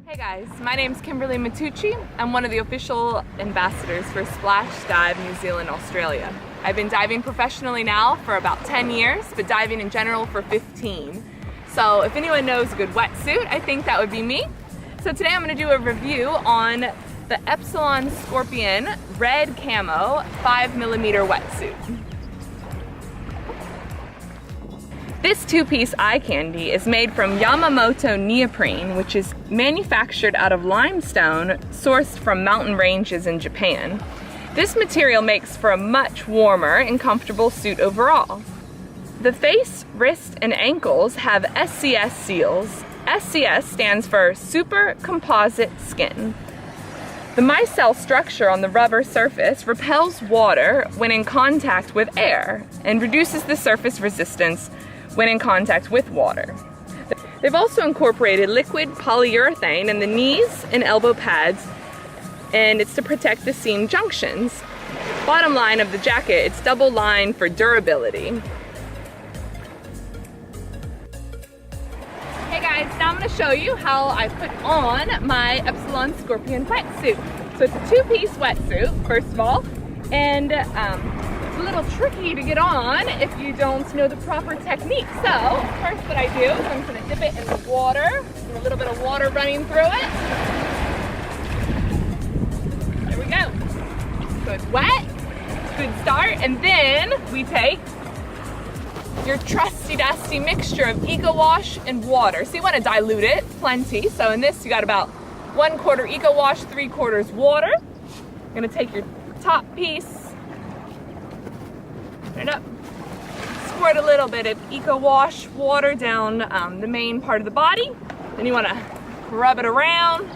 Hey guys, my name's Kimberly Matucci. I'm one of the official ambassadors for Splash Dive New Zealand, Australia. I've been diving professionally now for about 10 years, but diving in general for 15. So if anyone knows a good wetsuit, I think that would be me. So today I'm going to do a review on the Epsilon Scorpion Red Camo 5mm wetsuit. This two-piece eye candy is made from Yamamoto neoprene, which is manufactured out of limestone sourced from mountain ranges in Japan. This material makes for a much warmer and comfortable suit overall. The face, wrist, and ankles have SCS seals. SCS stands for Super Composite Skin. The micelle structure on the rubber surface repels water when in contact with air and reduces the surface resistance when in contact with water. They've also incorporated liquid polyurethane in the knees and elbow pads, and it's to protect the seam junctions. Bottom line of the jacket, it's double lined for durability. Hey guys, now I'm going to show you how I put on my Epsilon Scorpion wetsuit. So it's a two-piece wetsuit, first of all, and it's a little tricky to get on if you don't know the proper technique. So first what I do is I'm going to dip it in the water, a little bit of water running through it. There we go. So it's wet, good start, and then we take your trusty dusty mixture of Eco Wash and water. So you want to dilute it plenty. So in this you got about 1/4 Eco Wash, 3/4 water. You're going to take your top piece, turn it up, squirt a little bit of Eco Wash water down the main part of the body. Then you want to rub it around.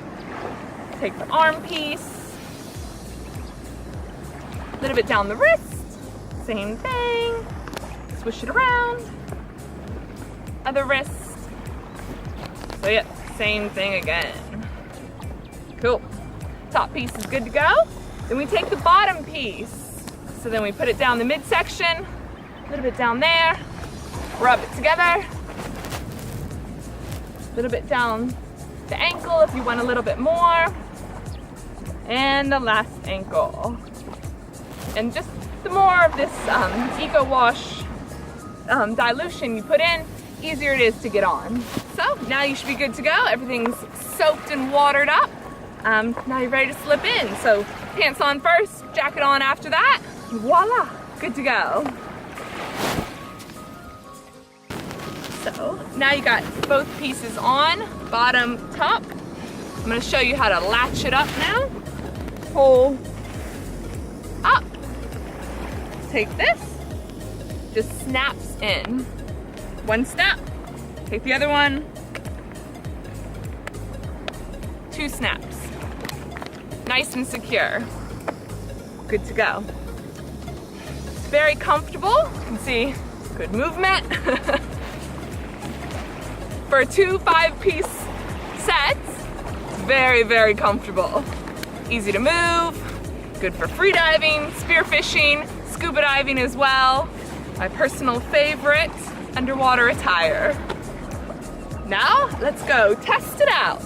Take the arm piece, a little bit down the wrist, same thing. Swish it around, other wrist. So yeah, same thing again. Cool. Top piece is good to go. Then we take the bottom piece. So then we put it down the midsection, a little bit down there, rub it together, a little bit down the ankle if you want a little bit more, and the last ankle. And just the more of this Eco Wash dilution you put in, easier it is to get on. So now you should be good to go. Everything's soaked and watered up. Now you're ready to slip in. So pants on first, jacket on after that. Voila, good to go. So now you got both pieces on, bottom, top. I'm going to show you how to latch it up now. Pull up. Take this. Just snaps in. One snap. Take the other one. 2 snaps. Nice and secure. Good to go. It's very comfortable. You can see good movement. For 2 5-piece sets, very, very comfortable. Easy to move. Good for free diving, spear fishing, scuba diving as well. My personal favorite underwater attire. Now, let's go test it out.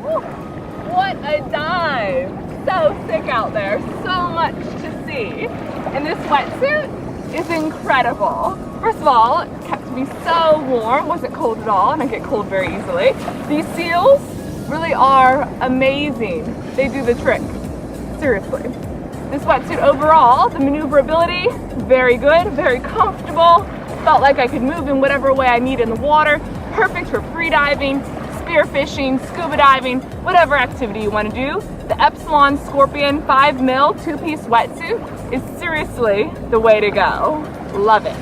Woo, what a dive! So sick out there, so much to see. And this wetsuit is incredible. First of all, it kept me so warm, wasn't cold at all, and I get cold very easily. These seals really are amazing. They do the trick, seriously. This wetsuit overall, the maneuverability, very good, very comfortable. Felt like I could move in whatever way I need in the water. Perfect for free diving, spear fishing, scuba diving, whatever activity you want to do. The Epsilon Scorpion 5mm 2-piece wetsuit is seriously the way to go. Love it.